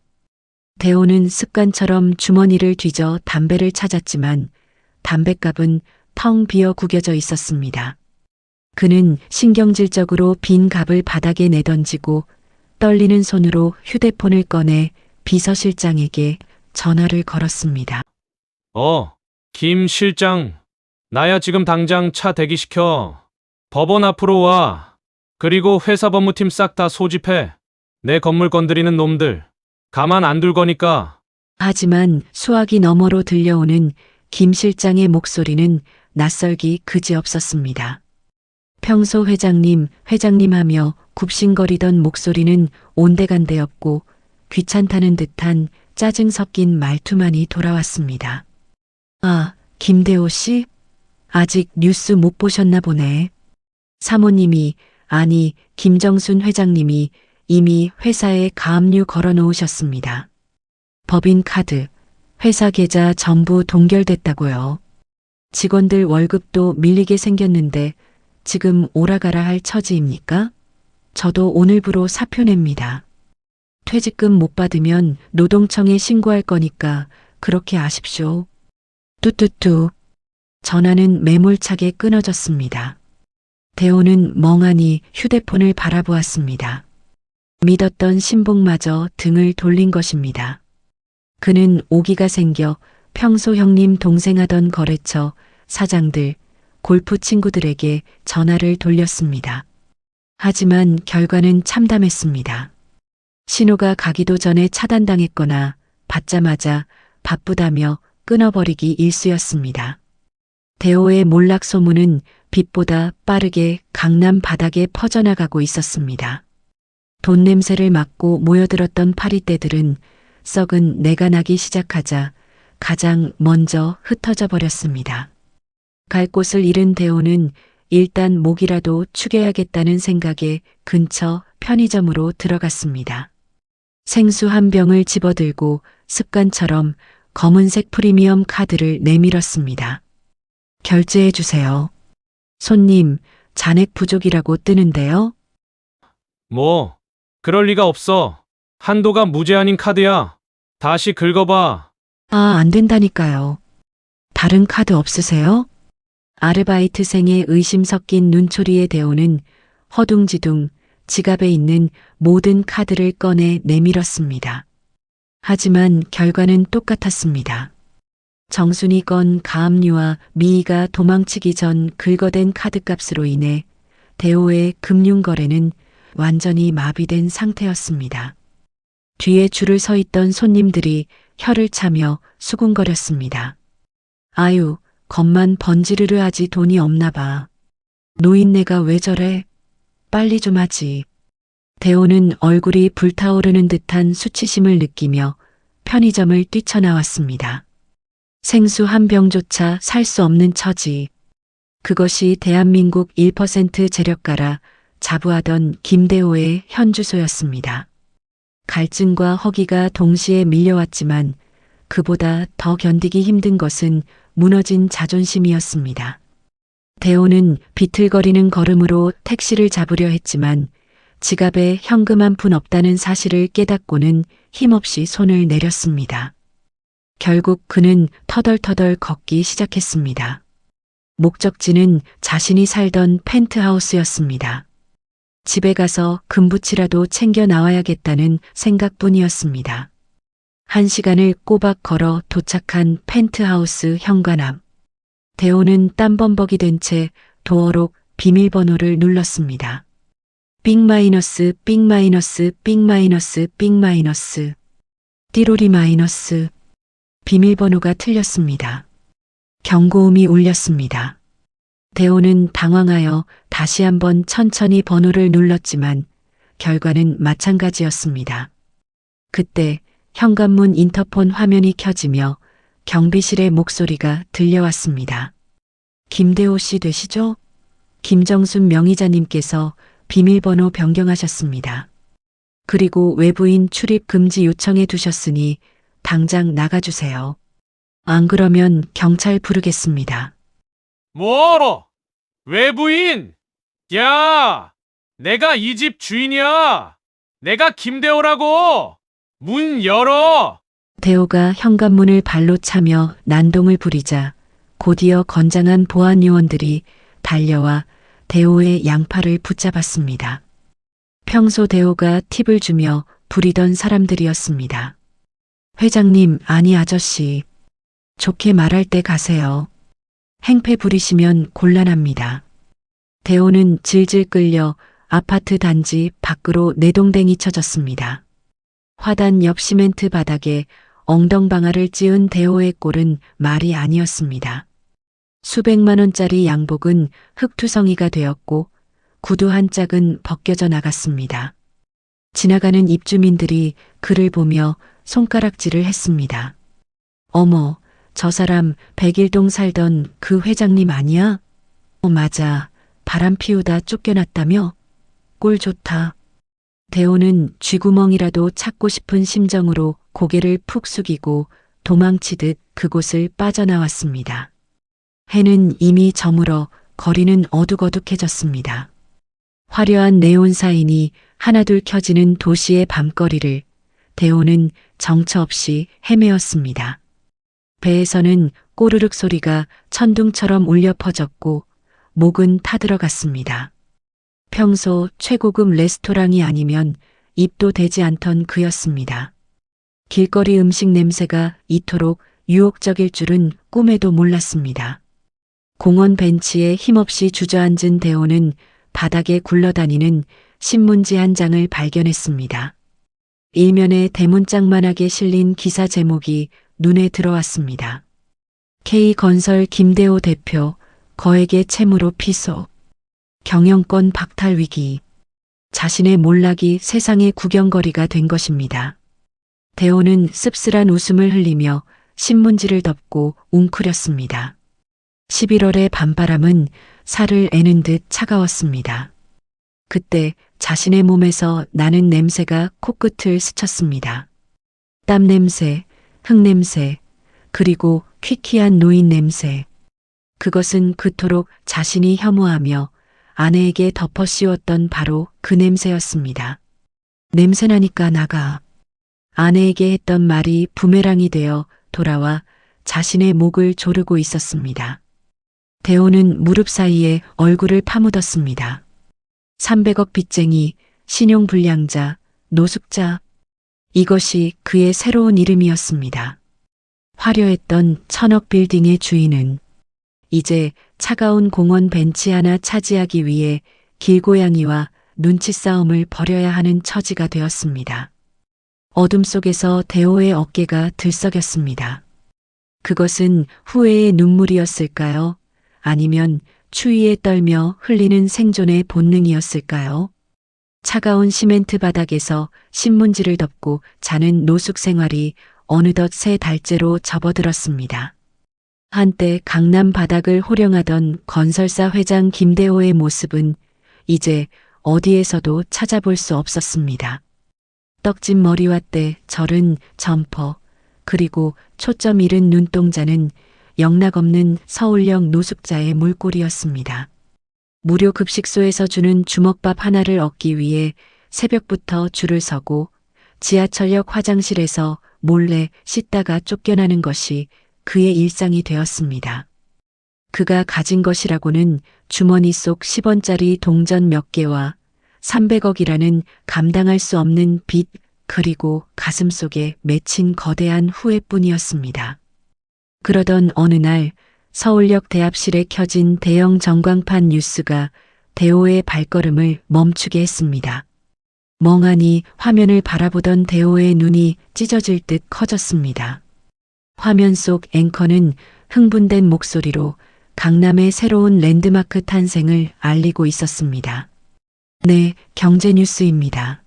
대호는 습관처럼 주머니를 뒤져 담배를 찾았지만 담뱃갑은 텅 비어 구겨져 있었습니다. 그는 신경질적으로 빈 갑을 바닥에 내던지고 떨리는 손으로 휴대폰을 꺼내 비서실장에게 전화를 걸었습니다. 김 실장. 나야 지금 당장 차 대기시켜. 법원 앞으로 와. 그리고 회사 법무팀 싹 다 소집해. 내 건물 건드리는 놈들. 가만 안 둘 거니까. 하지만 수화기 너머로 들려오는 김 실장의 목소리는 낯설기 그지없었습니다. 평소 회장님 하며 굽신거리던 목소리는 온데간데없고 귀찮다는 듯한 짜증 섞인 말투만이 돌아왔습니다. 아, 김대호 씨? 아직 뉴스 못 보셨나 보네. 사모님이, 아니 김정순 회장님이 이미 회사에 가압류 걸어놓으셨습니다. 법인카드, 회사 계좌 전부 동결됐다고요. 직원들 월급도 밀리게 생겼는데 지금 오라가라 할 처지입니까? 저도 오늘부로 사표 냅니다. 퇴직금 못 받으면 노동청에 신고할 거니까 그렇게 아십시오. 뚜뚜뚜. 전화는 매몰차게 끊어졌습니다. 대호는 멍하니 휴대폰을 바라보았습니다. 믿었던 신복마저 등을 돌린 것입니다. 그는 오기가 생겨 평소 형님 동생하던 거래처 사장들, 골프 친구들에게 전화를 돌렸습니다. 하지만 결과는 참담했습니다. 신호가 가기도 전에 차단당했거나 받자마자 바쁘다며 끊어버리기 일쑤였습니다. 대호의 몰락 소문은 빛보다 빠르게 강남 바닥에 퍼져나가고 있었습니다. 돈 냄새를 맡고 모여들었던 파리떼들은 썩은 내가 나기 시작하자 가장 먼저 흩어져 버렸습니다. 갈 곳을 잃은 대호는 일단 목이라도 축여야겠다는 생각에 근처 편의점으로 들어갔습니다. 생수 한 병을 집어들고 습관처럼 검은색 프리미엄 카드를 내밀었습니다. 결제해 주세요. 손님, 잔액 부족이라고 뜨는데요. 뭐, 그럴 리가 없어. 한도가 무제한인 카드야. 다시 긁어봐. 아, 안 된다니까요. 다른 카드 없으세요? 아르바이트생의 의심 섞인 눈초리에 대호는 허둥지둥 지갑에 있는 모든 카드를 꺼내 내밀었습니다. 하지만 결과는 똑같았습니다. 정순이 건 가압류와 미희가 도망치기 전 긁어댄 카드값으로 인해 대호의 금융거래는 완전히 마비된 상태였습니다. 뒤에 줄을 서 있던 손님들이 혀를 차며 수군거렸습니다. 아유, 겁만 번지르르 하지 돈이 없나 봐. 노인네가 왜 저래? 빨리 좀 하지. 대호는 얼굴이 불타오르는 듯한 수치심을 느끼며 편의점을 뛰쳐나왔습니다. 생수 한 병조차 살 수 없는 처지. 그것이 대한민국 1% 재력가라 자부하던 김대호의 현 주소였습니다. 갈증과 허기가 동시에 밀려왔지만 그보다 더 견디기 힘든 것은 무너진 자존심이었습니다. 대호는 비틀거리는 걸음으로 택시를 잡으려 했지만 지갑에 현금 한 푼 없다는 사실을 깨닫고는 힘없이 손을 내렸습니다. 결국 그는 터덜터덜 걷기 시작했습니다. 목적지는 자신이 살던 펜트하우스였습니다. 집에 가서 금붙이라도 챙겨 나와야겠다는 생각뿐이었습니다. 1시간을 꼬박 걸어 도착한 펜트하우스 현관앞. 대호는 땀범벅이 된 채 도어록 비밀번호를 눌렀습니다. 삑-삑-삑-삑-삑-. 띠로리 마이너스. 비밀번호가 틀렸습니다. 경고음이 울렸습니다. 대호는 당황하여 다시 한번 천천히 번호를 눌렀지만 결과는 마찬가지였습니다. 그때 현관문 인터폰 화면이 켜지며 경비실의 목소리가 들려왔습니다. 김대호 씨 되시죠? 김정순 명의자님께서 비밀번호 변경하셨습니다. 그리고 외부인 출입 금지 요청해 두셨으니 당장 나가주세요. 안 그러면 경찰 부르겠습니다. 뭐로? 외부인? 야! 내가 이 집 주인이야! 내가 김대호라고! 문 열어! 대호가 현관문을 발로 차며 난동을 부리자 곧이어 건장한 보안 요원들이 달려와 대호의 양팔을 붙잡았습니다. 평소 대호가 팁을 주며 부리던 사람들이었습니다. 회장님, 아니 아저씨. 좋게 말할 때 가세요. 행패 부리시면 곤란합니다. 대호는 질질 끌려 아파트 단지 밖으로 내동댕이 쳐졌습니다. 화단 옆 시멘트 바닥에 엉덩방아를 찧은 대호의 꼴은 말이 아니었습니다. 수백만 원짜리 양복은 흙투성이가 되었고 구두 한 짝은 벗겨져 나갔습니다. 지나가는 입주민들이 그를 보며 손가락질을 했습니다. 어머, 저 사람 101동 살던 그 회장님 아니야? 맞아. 바람 피우다 쫓겨났다며? 꼴 좋다. 대호는 쥐구멍이라도 찾고 싶은 심정으로 고개를 푹 숙이고 도망치듯 그곳을 빠져나왔습니다. 해는 이미 저물어 거리는 어둑어둑해졌습니다. 화려한 네온 사인이 하나둘 켜지는 도시의 밤거리를 대호는 정처 없이 헤매었습니다. 배에서는 꼬르륵 소리가 천둥처럼 울려 퍼졌고 목은 타들어갔습니다. 평소 최고급 레스토랑이 아니면 입도 대지 않던 그였습니다. 길거리 음식 냄새가 이토록 유혹적일 줄은 꿈에도 몰랐습니다. 공원 벤치에 힘없이 주저앉은 대호는 바닥에 굴러다니는 신문지 한 장을 발견했습니다. 일면에 대문짝만하게 실린 기사 제목이 눈에 들어왔습니다. K건설 김대호 대표 거액의 채무로 피소. 경영권 박탈 위기. 자신의 몰락이 세상의 구경거리가 된 것입니다. 대호는 씁쓸한 웃음을 흘리며 신문지를 덮고 웅크렸습니다. 11월의 밤바람은 살을 애는 듯 차가웠습니다. 그때 자신의 몸에서 나는 냄새가 코끝을 스쳤습니다. 땀 냄새, 흙 냄새, 그리고 퀴퀴한 노인 냄새. 그것은 그토록 자신이 혐오하며 아내에게 덮어 씌웠던 바로 그 냄새였습니다. 냄새나니까 나가. 아내에게 했던 말이 부메랑이 되어 돌아와 자신의 목을 조르고 있었습니다. 대호는 무릎 사이에 얼굴을 파묻었습니다. 300억 빚쟁이, 신용불량자, 노숙자. 이것이 그의 새로운 이름이었습니다. 화려했던 1000억 빌딩의 주인은 이제 차가운 공원 벤치 하나 차지하기 위해 길고양이와 눈치 싸움을 벌여야 하는 처지가 되었습니다. 어둠 속에서 대호의 어깨가 들썩였습니다. 그것은 후회의 눈물이었을까요? 아니면 추위에 떨며 흘리는 생존의 본능이었을까요? 차가운 시멘트 바닥에서 신문지를 덮고 자는 노숙 생활이 어느덧 새 달째로 접어들었습니다. 한때 강남 바닥을 호령하던 건설사 회장 김대호의 모습은 이제 어디에서도 찾아볼 수 없었습니다. 떡진 머리와 때 절은 점퍼, 그리고 초점 잃은 눈동자는 영락없는 서울역 노숙자의 물꼬리였습니다. 무료 급식소에서 주는 주먹밥 하나를 얻기 위해 새벽부터 줄을 서고 지하철역 화장실에서 몰래 씻다가 쫓겨나는 것이 그의 일상이 되었습니다. 그가 가진 것이라고는 주머니 속 10원짜리 동전 몇 개와 300억이라는 감당할 수 없는 빚, 그리고 가슴 속에 맺힌 거대한 후회뿐이었습니다. 그러던 어느 날 서울역 대합실에 켜진 대형 전광판 뉴스가 대호의 발걸음을 멈추게 했습니다. 멍하니 화면을 바라보던 대호의 눈이 찢어질 듯 커졌습니다. 화면 속 앵커는 흥분된 목소리로 강남의 새로운 랜드마크 탄생을 알리고 있었습니다. 네, 경제뉴스입니다.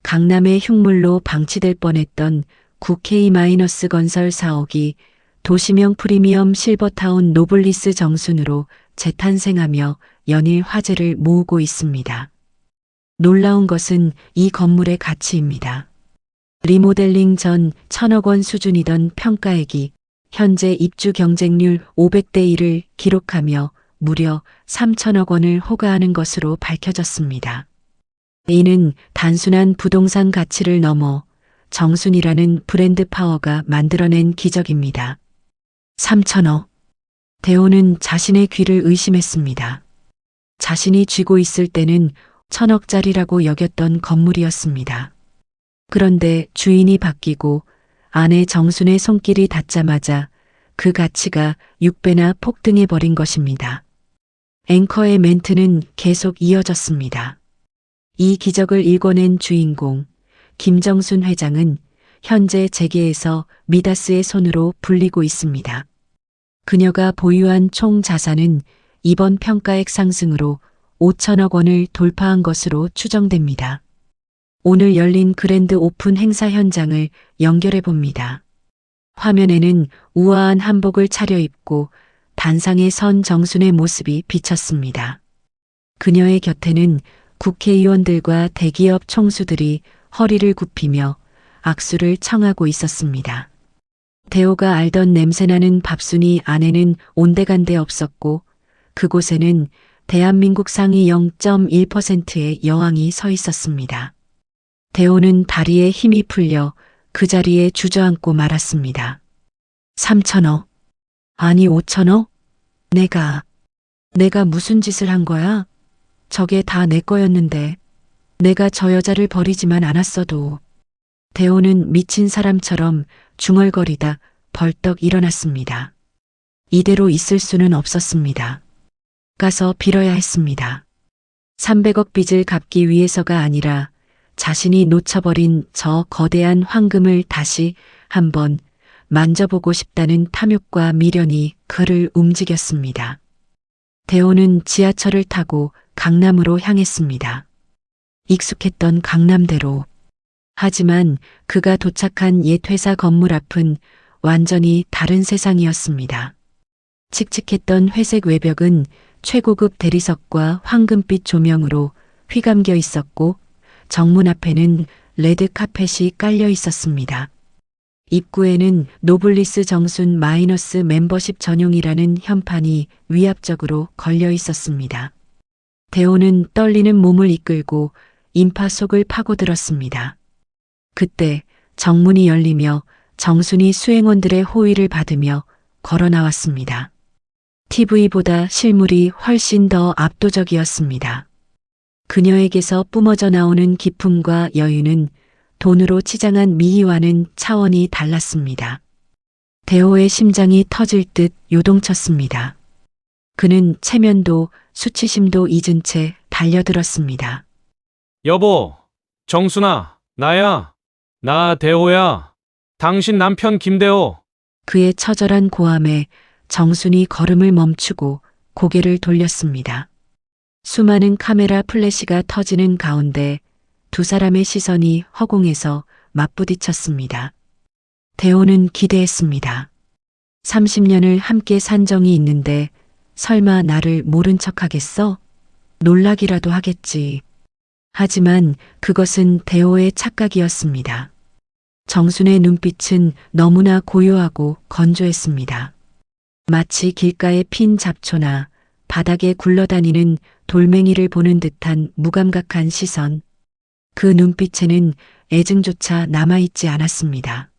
강남의 흉물로 방치될 뻔했던 9K- 건설 사옥이 도시명 프리미엄 실버타운 노블리스 정순으로 재탄생하며 연일 화제를 모으고 있습니다. 놀라운 것은 이 건물의 가치입니다. 리모델링 전 1000억 원 수준이던 평가액이 현재 입주 경쟁률 500대 1을 기록하며 무려 3000억 원을 호가하는 것으로 밝혀졌습니다. 이는 단순한 부동산 가치를 넘어 정순이라는 브랜드 파워가 만들어낸 기적입니다. 3000억. 대호는 자신의 귀를 의심했습니다. 자신이 쥐고 있을 때는 1000억짜리라고 여겼던 건물이었습니다. 그런데 주인이 바뀌고 아내 정순의 손길이 닿자마자 그 가치가 6배나 폭등해 버린 것입니다. 앵커의 멘트는 계속 이어졌습니다. 이 기적을 일궈낸 주인공 김정순 회장은 현재 재계에서 미다스의 손으로 불리고 있습니다. 그녀가 보유한 총 자산은 이번 평가액 상승으로 5천억 원을 돌파한 것으로 추정됩니다. 오늘 열린 그랜드 오픈 행사 현장을 연결해 봅니다. 화면에는 우아한 한복을 차려입고 단상에 선 정순의 모습이 비쳤습니다. 그녀의 곁에는 국회의원들과 대기업 총수들이 허리를 굽히며 악수를 청하고 있었습니다. 대호가 알던 냄새나는 밥순이 안에는 온데간데 없었고 그곳에는 대한민국 상위 0.1%의 여왕이 서 있었습니다. 대호는 다리에 힘이 풀려 그 자리에 주저앉고 말았습니다. 3천억. 아니 5천억? 내가 무슨 짓을 한 거야? 저게 다 내 거였는데. 내가 저 여자를 버리지만 않았어도. 대호는 미친 사람처럼 중얼거리다 벌떡 일어났습니다. 이대로 있을 수는 없었습니다. 가서 빌어야 했습니다. 300억 빚을 갚기 위해서가 아니라 자신이 놓쳐버린 저 거대한 황금을 다시 한번 만져보고 싶다는 탐욕과 미련이 그를 움직였습니다. 대호는 지하철을 타고 강남으로 향했습니다. 익숙했던 강남대로. 하지만 그가 도착한 옛 회사 건물 앞은 완전히 다른 세상이었습니다. 칙칙했던 회색 외벽은 최고급 대리석과 황금빛 조명으로 휘감겨 있었고 정문 앞에는 레드 카펫이 깔려 있었습니다. 입구에는 노블리스 정순 마이너스 멤버십 전용이라는 현판이 위압적으로 걸려 있었습니다. 대호는 떨리는 몸을 이끌고 인파 속을 파고들었습니다. 그때 정문이 열리며 정순이 수행원들의 호의를 받으며 걸어 나왔습니다. TV보다 실물이 훨씬 더 압도적이었습니다. 그녀에게서 뿜어져 나오는 기품과 여유는 돈으로 치장한 미희와는 차원이 달랐습니다. 대호의 심장이 터질 듯 요동쳤습니다. 그는 체면도 수치심도 잊은 채 달려들었습니다. 여보, 정순아, 나야. 나 대호야. 당신 남편 김대호. 그의 처절한 고함에 정순이 걸음을 멈추고 고개를 돌렸습니다. 수많은 카메라 플래시가 터지는 가운데 두 사람의 시선이 허공에서 맞부딪혔습니다. 대호는 기대했습니다. 30년을 함께 산 정이 있는데 설마 나를 모른 척하겠어? 놀라기라도 하겠지. 하지만 그것은 대호의 착각이었습니다. 정순의 눈빛은 너무나 고요하고 건조했습니다. 마치 길가의 핀 잡초나 바닥에 굴러다니는 돌멩이를 보는 듯한 무감각한 시선. 그 눈빛에는 애증조차 남아있지 않았습니다.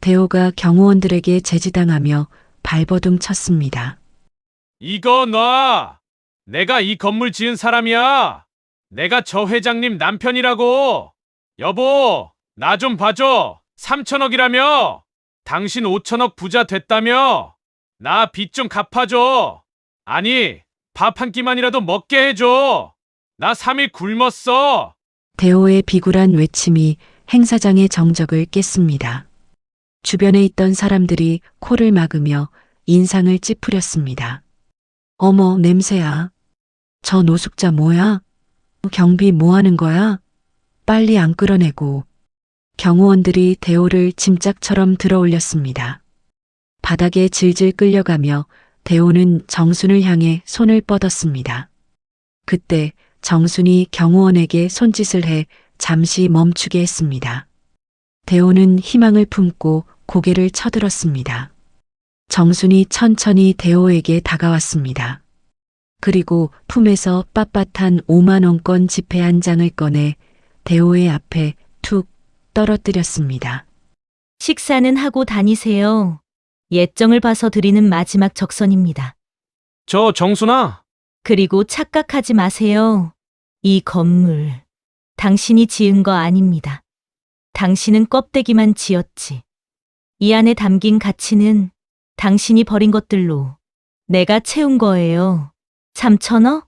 대호가 경호원들에게 제지당하며 발버둥 쳤습니다. 이거 놔! 내가 이 건물 지은 사람이야! 내가 저 회장님 남편이라고! 여보, 나 좀 봐줘! 3천억이라며! 당신 5천억 부자 됐다며! 나 빚 좀 갚아줘! 아니, 밥 한 끼만이라도 먹게 해줘! 나 3일 굶었어! 대호의 비굴한 외침이 행사장의 정적을 깼습니다. 주변에 있던 사람들이 코를 막으며 인상을 찌푸렸습니다. 어머, 냄새야. 저 노숙자 뭐야? 경비 뭐 하는 거야? 빨리 안 끌어내고. 경호원들이 대호를 짐짝처럼 들어 올렸습니다. 바닥에 질질 끌려가며 대호는 정순을 향해 손을 뻗었습니다. 그때 정순이 경호원에게 손짓을 해 잠시 멈추게 했습니다. 대호는 희망을 품고 고개를 쳐들었습니다. 정순이 천천히 대호에게 다가왔습니다. 그리고 품에서 빳빳한 5만원권 지폐 한 장을 꺼내 대호의 앞에 툭 떨어뜨렸습니다. 식사는 하고 다니세요. 예정을 봐서 드리는 마지막 적선입니다. 저 정순아! 그리고 착각하지 마세요. 이 건물, 당신이 지은 거 아닙니다. 당신은 껍데기만 지었지. 이 안에 담긴 가치는 당신이 버린 것들로 내가 채운 거예요. 3천억?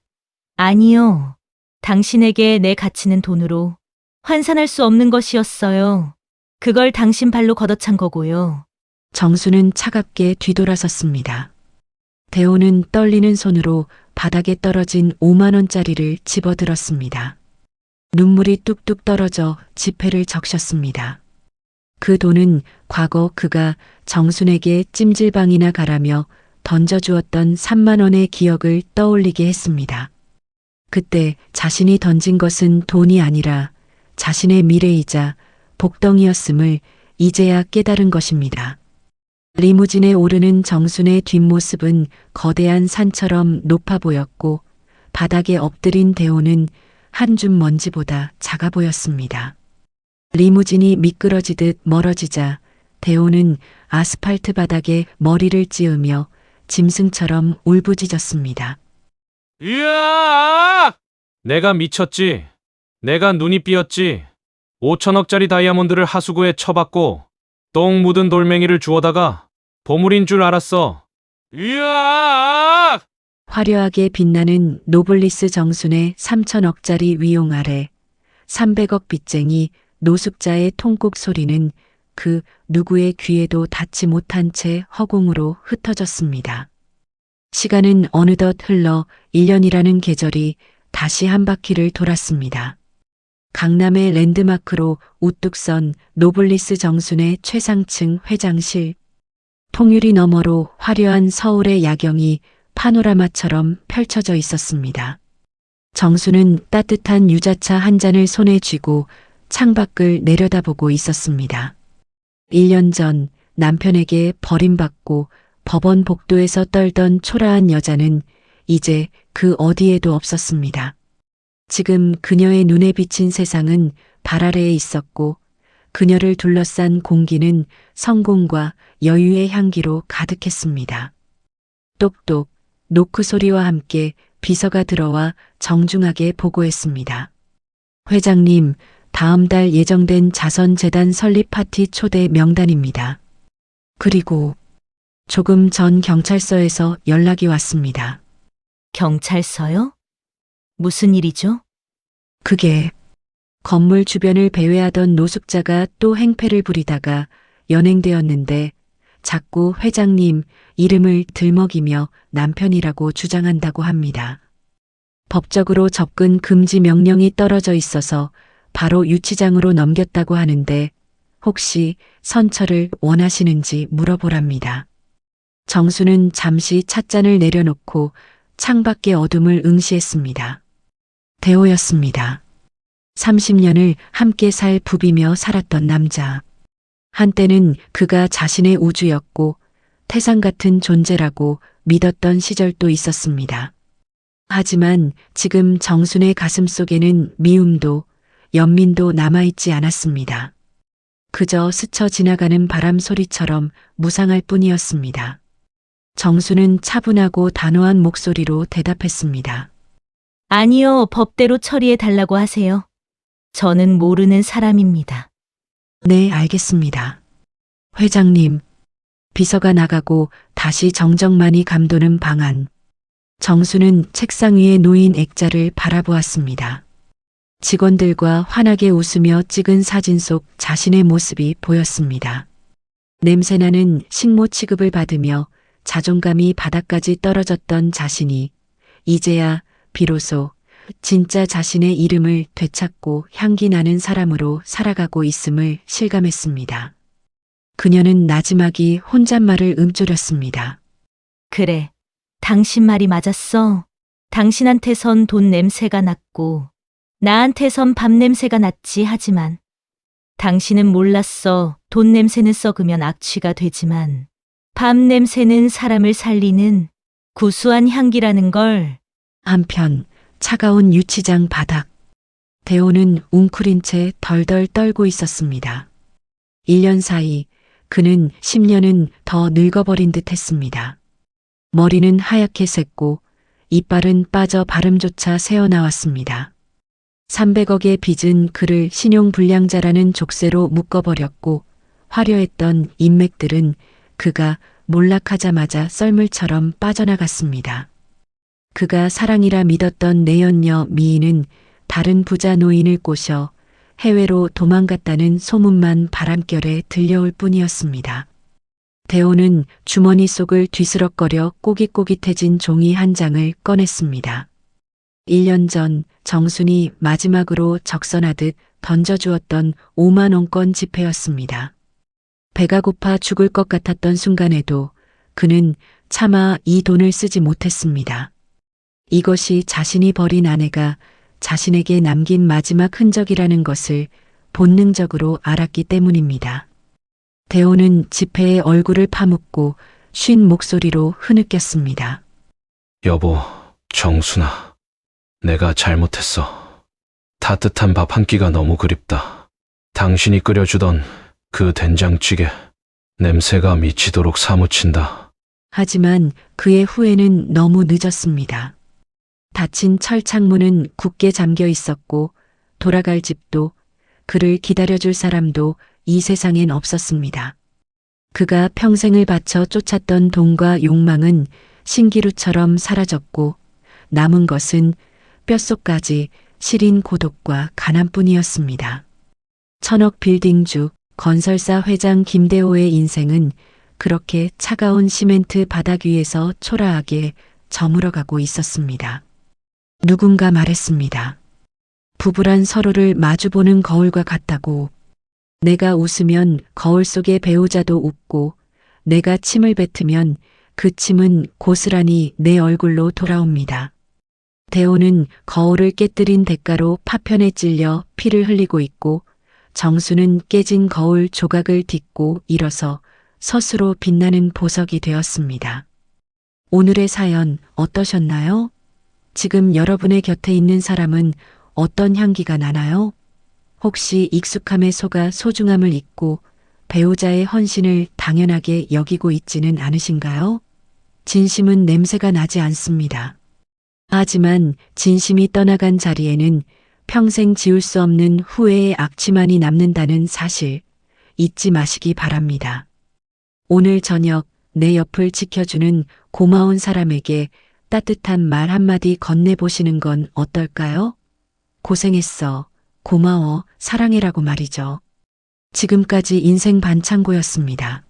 아니요. 당신에게 내 가치는 돈으로 환산할 수 없는 것이었어요. 그걸 당신 발로 걷어찬 거고요. 정수는 차갑게 뒤돌아섰습니다. 대호는 떨리는 손으로 바닥에 떨어진 5만원짜리를 집어들었습니다. 눈물이 뚝뚝 떨어져 지폐를 적셨습니다. 그 돈은 과거 그가 정순에게 찜질방이나 가라며 던져주었던 3만원의 기억을 떠올리게 했습니다. 그때 자신이 던진 것은 돈이 아니라 자신의 미래이자 복덩이였음을 이제야 깨달은 것입니다. 리무진에 오르는 정순의 뒷모습은 거대한 산처럼 높아 보였고 바닥에 엎드린 대호는 한 줌 먼지보다 작아 보였습니다. 리무진이 미끄러지듯 멀어지자 대호는 아스팔트 바닥에 머리를 찌으며 짐승처럼 울부짖었습니다. 이야! 내가 미쳤지. 내가 눈이 삐었지. 5천억짜리 다이아몬드를 하수구에 쳐박고 똥 묻은 돌멩이를 주워다가 보물인 줄 알았어. 이야! 화려하게 빛나는 노블리스 정순의 3천억짜리 위용 아래 300억 빚쟁이 노숙자의 통곡 소리는 그 누구의 귀에도 닿지 못한 채 허공으로 흩어졌습니다. 시간은 어느덧 흘러 1년이라는 계절이 다시 한 바퀴를 돌았습니다. 강남의 랜드마크로 우뚝 선 노블리스 정순의 최상층 회장실. 통유리 너머로 화려한 서울의 야경이 파노라마처럼 펼쳐져 있었습니다. 정수는 따뜻한 유자차 한 잔을 손에 쥐고 창밖을 내려다보고 있었습니다. 1년 전 남편에게 버림받고 법원 복도에서 떨던 초라한 여자는 이제 그 어디에도 없었습니다. 지금 그녀의 눈에 비친 세상은 발 아래에 있었고 그녀를 둘러싼 공기는 성공과 여유의 향기로 가득했습니다. 똑똑 노크 소리와 함께 비서가 들어와 정중하게 보고했습니다. 회장님, 다음 달 예정된 자선재단 설립 파티 초대 명단입니다. 그리고 조금 전 경찰서에서 연락이 왔습니다. 경찰서요? 무슨 일이죠? 그게 건물 주변을 배회하던 노숙자가 또 행패를 부리다가 연행되었는데 자꾸 회장님 이름을 들먹이며 남편이라고 주장한다고 합니다. 법적으로 접근 금지 명령이 떨어져 있어서 바로 유치장으로 넘겼다고 하는데 혹시 선처를 원하시는지 물어보랍니다. 정수는 잠시 찻잔을 내려놓고 창밖의 어둠을 응시했습니다. 대호였습니다. 30년을 함께 살 부비며 살았던 남자. 한때는 그가 자신의 우주였고 태산 같은 존재라고 믿었던 시절도 있었습니다. 하지만 지금 정순의 가슴 속에는 미움도 연민도 남아있지 않았습니다. 그저 스쳐 지나가는 바람 소리처럼 무상할 뿐이었습니다. 정수는 차분하고 단호한 목소리로 대답했습니다. 아니요, 법대로 처리해 달라고 하세요. 저는 모르는 사람입니다. 네, 알겠습니다. 회장님, 비서가 나가고 다시 정정만이 감도는 방안. 정수는 책상 위에 놓인 액자를 바라보았습니다. 직원들과 환하게 웃으며 찍은 사진 속 자신의 모습이 보였습니다. 냄새나는 식모 취급을 받으며 자존감이 바닥까지 떨어졌던 자신이 이제야 비로소 진짜 자신의 이름을 되찾고 향기 나는 사람으로 살아가고 있음을 실감했습니다. 그녀는 나지막이 혼잣말을 움츠렸습니다. 그래, 당신 말이 맞았어. 당신한테선 돈 냄새가 났고 나한테선 밥 냄새가 났지. 하지만 당신은 몰랐어. 돈 냄새는 썩으면 악취가 되지만 밥 냄새는 사람을 살리는 구수한 향기라는 걸. 한편 차가운 유치장 바닥. 대호는 웅크린 채 덜덜 떨고 있었습니다. 1년 사이 그는 10년은 더 늙어버린 듯 했습니다. 머리는 하얗게 샜고 이빨은 빠져 발음조차 새어나왔습니다. 300억의 빚은 그를 신용불량자라는 족쇄로 묶어버렸고 화려했던 인맥들은 그가 몰락하자마자 썰물처럼 빠져나갔습니다. 그가 사랑이라 믿었던 내연녀 미인은 다른 부자 노인을 꼬셔 해외로 도망갔다는 소문만 바람결에 들려올 뿐이었습니다. 대호는 주머니 속을 뒤스럭거려 꼬깃꼬깃해진 종이 한 장을 꺼냈습니다. 1년 전 정순이 마지막으로 적선하듯 던져주었던 5만 원권 지폐였습니다. 배가 고파 죽을 것 같았던 순간에도 그는 차마 이 돈을 쓰지 못했습니다. 이것이 자신이 버린 아내가 자신에게 남긴 마지막 흔적이라는 것을 본능적으로 알았기 때문입니다. 대호는 지폐에 얼굴을 파묻고 쉰 목소리로 흐느꼈습니다. 여보, 정순아. 내가 잘못했어. 따뜻한 밥 한 끼가 너무 그립다. 당신이 끓여주던 그 된장찌개 냄새가 미치도록 사무친다. 하지만 그의 후회는 너무 늦었습니다. 닫힌 철창문은 굳게 잠겨 있었고 돌아갈 집도 그를 기다려줄 사람도 이 세상엔 없었습니다. 그가 평생을 바쳐 쫓았던 돈과 욕망은 신기루처럼 사라졌고 남은 것은 뼛속까지 시린 고독과 가난뿐이었습니다. 천억 빌딩주 건설사 회장 김대호의 인생은 그렇게 차가운 시멘트 바닥 위에서 초라하게 저물어가고 있었습니다. 누군가 말했습니다. 부부란 서로를 마주보는 거울과 같다고. 내가 웃으면 거울 속의 배우자도 웃고 내가 침을 뱉으면 그 침은 고스란히 내 얼굴로 돌아옵니다. 대호는 거울을 깨뜨린 대가로 파편에 찔려 피를 흘리고 있고 정수는 깨진 거울 조각을 딛고 일어서 서수로 빛나는 보석이 되었습니다. 오늘의 사연 어떠셨나요? 지금 여러분의 곁에 있는 사람은 어떤 향기가 나나요? 혹시 익숙함에 속아 소중함을 잊고 배우자의 헌신을 당연하게 여기고 있지는 않으신가요? 진심은 냄새가 나지 않습니다. 하지만 진심이 떠나간 자리에는 평생 지울 수 없는 후회의 악취만이 남는다는 사실 잊지 마시기 바랍니다. 오늘 저녁 내 옆을 지켜주는 고마운 사람에게 따뜻한 말 한마디 건네보시는 건 어떨까요? 고생했어, 고마워, 사랑해라고 말이죠. 지금까지 인생 반창고였습니다.